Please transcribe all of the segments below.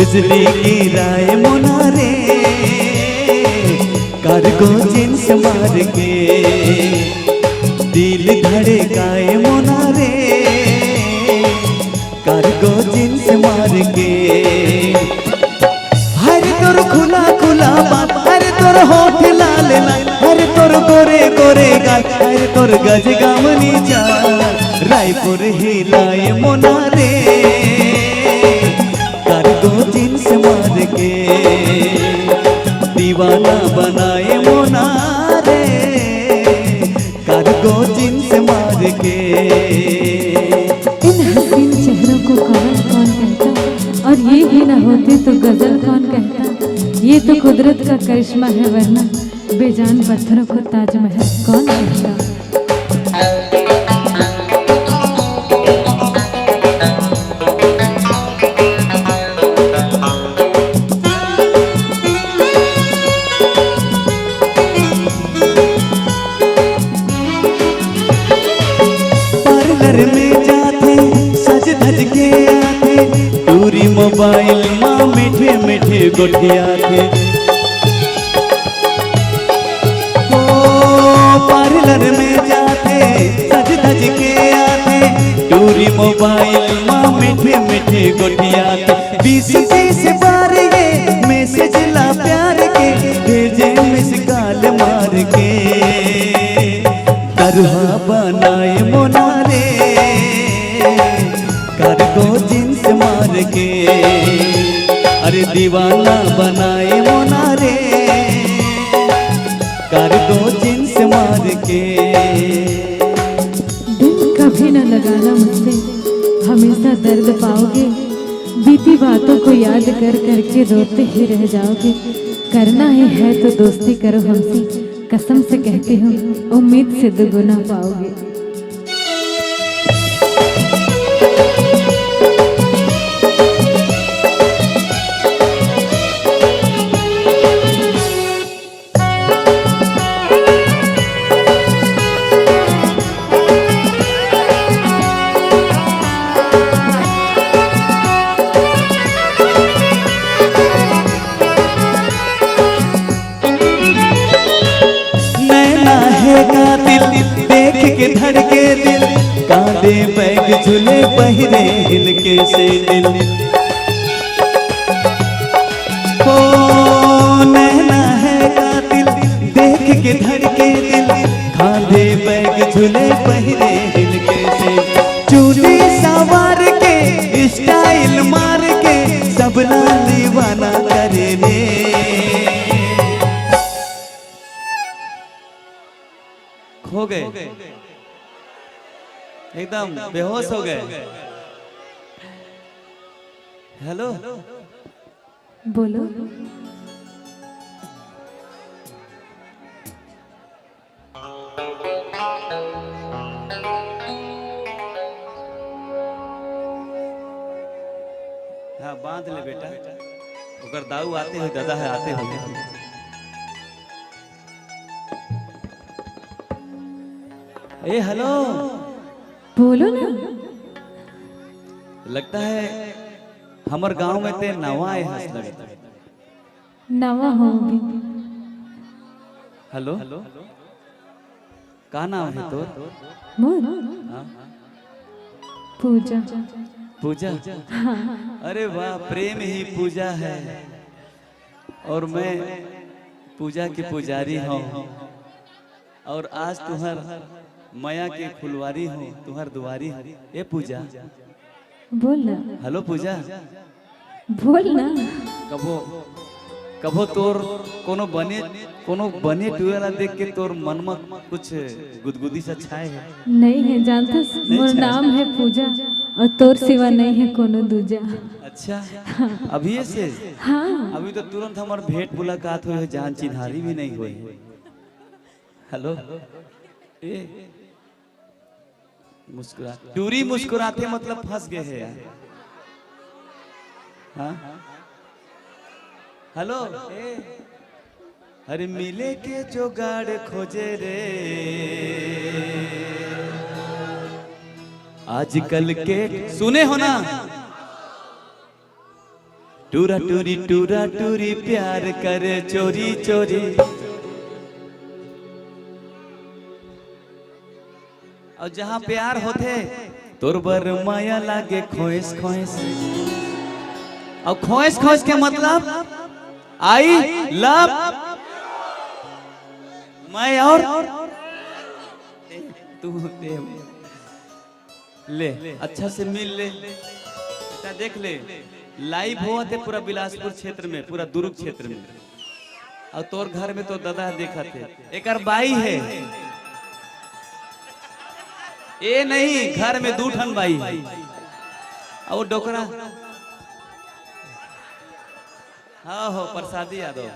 बिजली गिराए मोनारे cargo jeans मार के दिल धड़काए मोनारे कार्गो जींस मार के। हर तोर खुला खुला बात, हर तोर होठ लाल लाल, हर तोर गोरे गोरे गाल, हर तोर गज गामनी चाल रायपुर हिलाए मोनारे कार्गो जींस मार के दीवाना बनाए मोनारे कार्गो जींस मार के। इन हसीन चेहरों को कमल कौन कहता, और ये भी ना होते तो गजल कौन कहता। ये तो कुदरत का करिश्मा है, वरना बेजान पत्थरों को ताजमहल कौन कहता। में जाते सज धज के आते टूरी मोबाइल माँ मीठे मीठे गोटिया थे। ओ पार्लर में जाते सज धज के आते टूरी मोबाइल माँ मीठे मीठे गोटिया थे। 20-30 बार ये मैसेज ला प्यार के भेजे मिस कॉल मार के दरहा बनाए मोनारे कार्गो जींस मार के। अरे दीवाना बनाए मोनारे कार्गो जींस मार के। दिल कभी न लगाना मुझसे, हमेशा दर्द पाओगे। बीती बातों को याद कर करके रोते ही रह जाओगे। करना ही है तो दोस्ती करो हमसे, कसम से कहती हूँ उम्मीद से दुगुना पाओगे। देख के धड़के दिल कांधे बैग झूले पहिरे हिल के से दिल। ओ नैना है कातिल देख के धड़के दिल कांधे बैग झूले पहिरे हिल के से। चूड़ी सवार के स्टाइल मार के सबला दीवाना करे रे। हो गए एकदम बेहोश हो गए। हेलो बोलो। हाँ बांध ले बेटा, अगर दाऊ आते हो दादा है आते हो। ए हेलो बोलो ना। लगता है हमार गांव में ते नवा आए हंस लगता। नवा होगी। हेलो का नाम है तो? मोर पूजा। पूजा? हाँ। अरे वाह, प्रेम ही पूजा है और मैं पूजा की पुजारी हूँ। और आज तुम्हार माया के फुलवारी हूँ, तुम्हार दुआरी हूँ। ए पूजा बोल ना। हेलो पूजा बोल ना। कभो कभो तोर कोनो बने टुएला देख के तोर मन में कुछ गुदगुदी सा छाए है? नहीं है, जानता मोर नाम है पूजा और तोर सिवा नहीं है कोनो दूजा। अच्छा हाँ। अभी से? हाँ। अभी तो तुरंत हमार भेंट मुलाकात हुई है, जान चिन्हारी भी नहीं हुई। हेलो ए मुस्कुरा टूरी मुस्कुराते मतलब फंस गए हैं यार। हाँ हेलो अरे मिले के जोगाड़ खोजे रे आजकल के सुने हो ना टूरा टूरी प्यार करे चोरी चोरी। और जहाँ प्यार होते तोर बर माया लागे खोइस खोइस। और खोइस खोइस के मतलब आई लव मैं और तू दे ले अच्छा से मिल ले बेटा। देख ले लाइव हुआ थे पूरा बिलासपुर क्षेत्र में, पूरा दुर्ग क्षेत्र में। और तोर घर में तो दादा देखा थे एक बाई है। ए नहीं घर में दूठन बाई और वो डोकरा। हाँ हो प्रसादी यादव।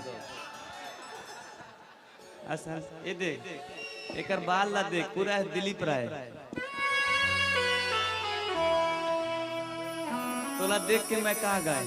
अच्छा ये देख एक बाल ला देख पूरा दिलीप राय। तोला देख के मैं कहाँ गए।